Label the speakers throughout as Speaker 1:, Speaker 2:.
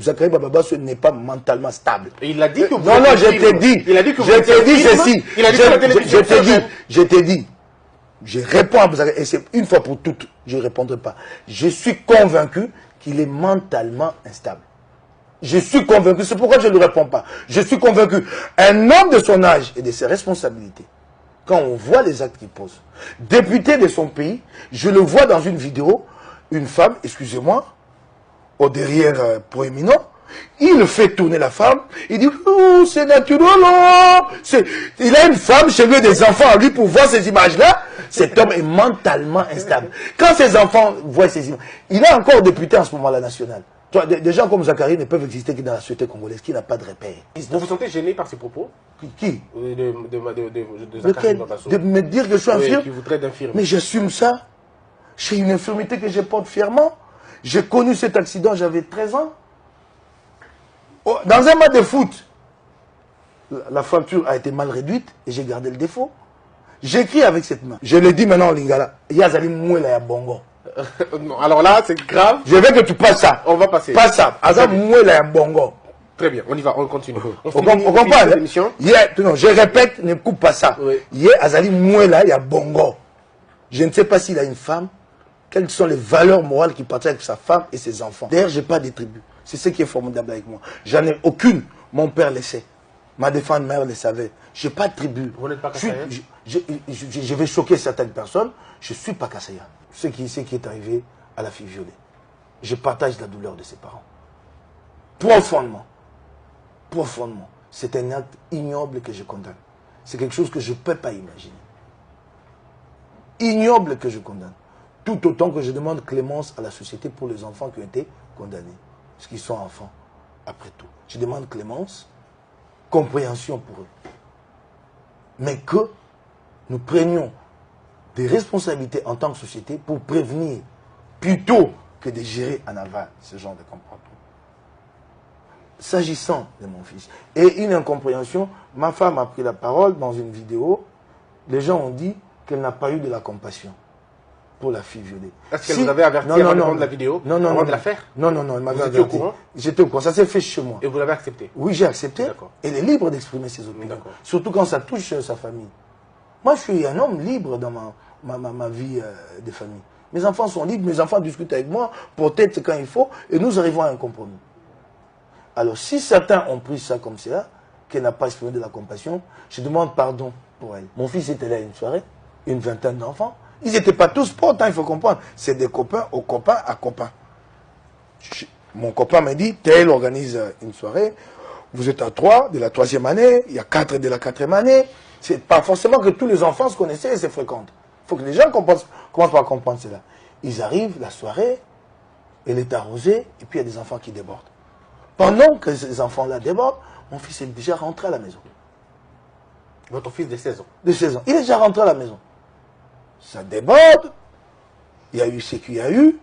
Speaker 1: Zachary Bababasso n'est pas mentalement stable.
Speaker 2: Et il a dit que vous
Speaker 1: non, je t'ai dit.
Speaker 2: Il a dit que vous
Speaker 1: je t'ai dit ceci.
Speaker 2: Il a dit que la télévision.
Speaker 1: Je t'ai dit. Je réponds à Zachary, et c'est une fois pour toutes, je ne répondrai pas. Je suis convaincu qu'il est mentalement instable. Je suis convaincu, c'est pourquoi je ne lui réponds pas. Je suis convaincu. Un homme de son âge et de ses responsabilités, quand on voit les actes qu'il pose, député de son pays, je le vois dans une vidéo, une femme, excusez-moi, au derrière proéminent, il fait tourner la femme, il dit, oh, c'est naturel, oh. Il a une femme chez lui, des enfants à lui pour voir ces images-là. Cet homme est mentalement instable. Quand ses enfants voient ces images, il est encore député en ce moment à la nationale. Des gens comme Zachary ne peuvent exister que dans la société congolaise, qui n'a pas de repère.
Speaker 2: Vous vous sentez gêné par ces propos?
Speaker 1: Qui?
Speaker 2: De Zachary Bababasso.
Speaker 1: De me dire que je suis infirme?
Speaker 2: Qui vous traite d'infirme.
Speaker 1: Mais j'assume ça. J'ai une infirmité que je porte fièrement. J'ai connu cet accident, j'avais 13 ans. Dans un match de foot, la fracture a été mal réduite et j'ai gardé le défaut. J'écris avec cette main. Je le dis maintenant en lingala. Yazali Mouela ya bongo.
Speaker 2: Alors là, c'est grave.
Speaker 1: Je veux que tu passes ça.
Speaker 2: On va passer.
Speaker 1: Passe ça. Azam Mouela ya bongo.
Speaker 2: Très bien, on y va, on continue.
Speaker 1: On comprend. Non, je répète, ne coupe pas ça. Hier, Azali Mouela ya bongo. Je ne sais pas s'il a une femme. Quelles sont les valeurs morales qu'il partage avec sa femme et ses enfants. D'ailleurs, je n'ai pas de tribu. C'est ce qui est formidable avec moi. J'en ai aucune. Mon père le sait. Ma défunte mère le savait. Je n'ai pas de tribu.
Speaker 2: Vous n'êtes pas Kassaya?
Speaker 1: Je vais choquer certaines personnes. Je ne suis pas Kassaya. Ce qui est arrivé à la fille violée. Je partage la douleur de ses parents. Profondément. Profondément. C'est un acte ignoble que je condamne. C'est quelque chose que je ne peux pas imaginer. Ignoble que je condamne. Tout autant que je demande clémence à la société pour les enfants qui ont été condamnés. Parce qu'ils sont enfants, après tout. Je demande clémence, compréhension pour eux. Mais que nous prenions des responsabilités en tant que société pour prévenir, plutôt que de gérer en aval ce genre de comportement. S'agissant de mon fils, et une incompréhension, ma femme a pris la parole dans une vidéo, les gens ont dit qu'elle n'a pas eu de la compassion pour la fille violée.
Speaker 2: Est-ce qu'elle vous avait averti avant de la vidéo?
Speaker 1: Non,
Speaker 2: de la faire?
Speaker 1: Non, elle m'avait averti.
Speaker 2: Vous étiez au courant?
Speaker 1: J'étais au courant, ça s'est fait chez moi.
Speaker 2: Et vous l'avez accepté?
Speaker 1: Oui, j'ai accepté. Elle est libre d'exprimer ses opinions. Surtout quand ça touche sa famille. Moi, je suis un homme libre dans ma vie de famille. Mes enfants sont libres, mes enfants discutent avec moi, protègent quand il faut, et nous arrivons à un compromis. Alors, si certains ont pris ça comme cela, qu'elle n'a pas exprimé de la compassion, je demande pardon pour elle. Mon fils était là à une soirée, une vingtaine d'enfants. Ils n'étaient pas tous potes, il faut comprendre. C'est des copains aux copains à copains. Mon copain m'a dit, tel organise une soirée, vous êtes à 3 de la 3e année, il y a 4 de la 4e année. C'est pas forcément que tous les enfants se connaissaient et se fréquentent. Il faut que les gens commencent par comprendre cela. Ils arrivent, la soirée, elle est arrosée, et puis il y a des enfants qui débordent. Pendant que ces enfants-là débordent, mon fils est déjà rentré à la maison.
Speaker 2: Votre fils de 16 ans?
Speaker 1: De 16 ans. Il est déjà rentré à la maison. Ça déborde, il y a eu ce qu'il y a eu,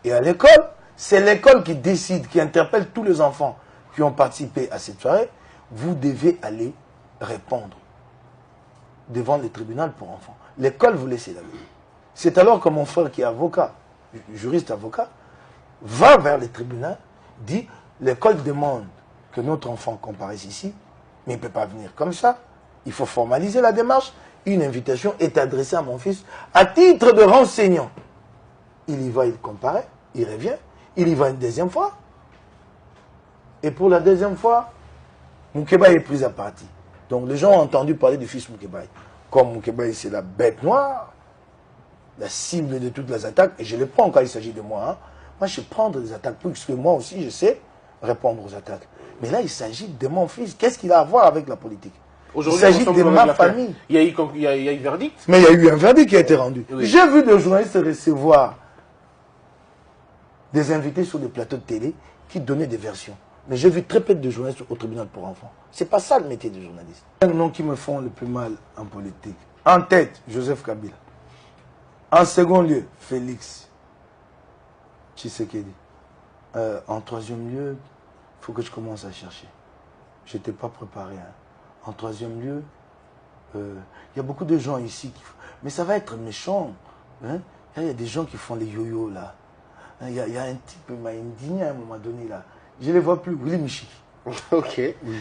Speaker 1: et à l'école, c'est l'école qui décide, qui interpelle tous les enfants qui ont participé à cette soirée. Vous devez aller répondre devant le tribunal pour enfants. L'école vous laisse la vie. C'est alors que mon frère qui est avocat, juriste avocat, va vers le tribunal, dit, l'école demande que notre enfant comparaisse ici, mais il ne peut pas venir comme ça. Il faut formaliser la démarche. Une invitation est adressée à mon fils à titre de renseignant. Il y va, il comparaît, il revient, il y va une deuxième fois. Et pour la deuxième fois, Moukébaye est pris à partie. Donc les gens ont entendu parler du fils Moukébaye. Comme Moukébaye, c'est la bête noire, la cible de toutes les attaques, et je les prends quand il s'agit de moi. Hein. Moi, je prends des attaques, puisque moi aussi, je sais répondre aux attaques. Mais là, il s'agit de mon fils. Qu'est-ce qu'il a à voir avec la politique? Il s'agit de ma famille.
Speaker 2: Il y a eu verdict?
Speaker 1: Mais il y a eu un verdict qui a été rendu. Oui. J'ai vu des journalistes recevoir des invités sur des plateaux de télé qui donnaient des versions. Mais j'ai vu très peu de journalistes au tribunal pour enfants. C'est pas ça le métier de journaliste. Les noms qui me font le plus mal en politique. En tête, Joseph Kabila. En second lieu, Félix Tshisekedi. En troisième lieu, il faut que je commence à chercher. Je n'étais pas préparé. Hein. En troisième lieu, il y a beaucoup de gens ici qui... Mais ça va être méchant. Hein? Il y a des gens qui font les yo-yo là. Il y a un type qui m'a indigné à un moment donné là. Je ne les vois plus. Willy Michi.
Speaker 2: Ok.
Speaker 1: Oui.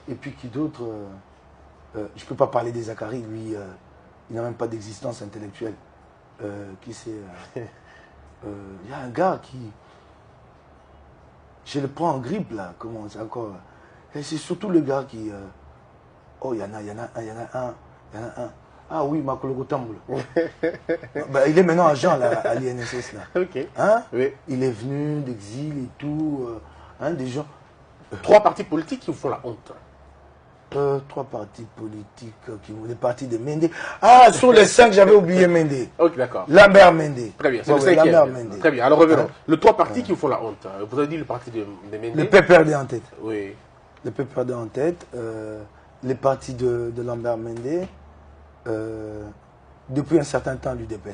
Speaker 1: Et puis qui d'autre je ne peux pas parler des Zachary, lui, il n'a même pas d'existence intellectuelle. Qui c'est il y a un gars qui... Je le prends en grippe, là. Comment c'est encore... Et c'est surtout le gars qui... Oh, il y en a un. Ah oui, Makolo Tamboul. Bah, il est maintenant agent là, à l'INSS, là.
Speaker 2: Ok.
Speaker 1: Hein?
Speaker 2: Oui.
Speaker 1: Il est venu d'exil et tout. Des gens...
Speaker 2: 3 partis politiques qui vous font la honte.
Speaker 1: 3 partis politiques qui vont... Les partis de Mende. Ah, sur les 5, j'avais oublié Mende.
Speaker 2: Ok, d'accord.
Speaker 1: Lambert Mende.
Speaker 2: Très bien, c'est
Speaker 1: Ouais,
Speaker 2: le
Speaker 1: ouais,
Speaker 2: 5e.
Speaker 1: Lambert Mende.
Speaker 2: Très bien, alors revenons. Les 3 partis qui vous font la honte. Vous avez dit le parti de Mende.
Speaker 1: Le PPRD en tête.
Speaker 2: Oui.
Speaker 1: Le PPRD en tête. Les partis de Lambert Mende. Depuis un certain temps, l'UDPS.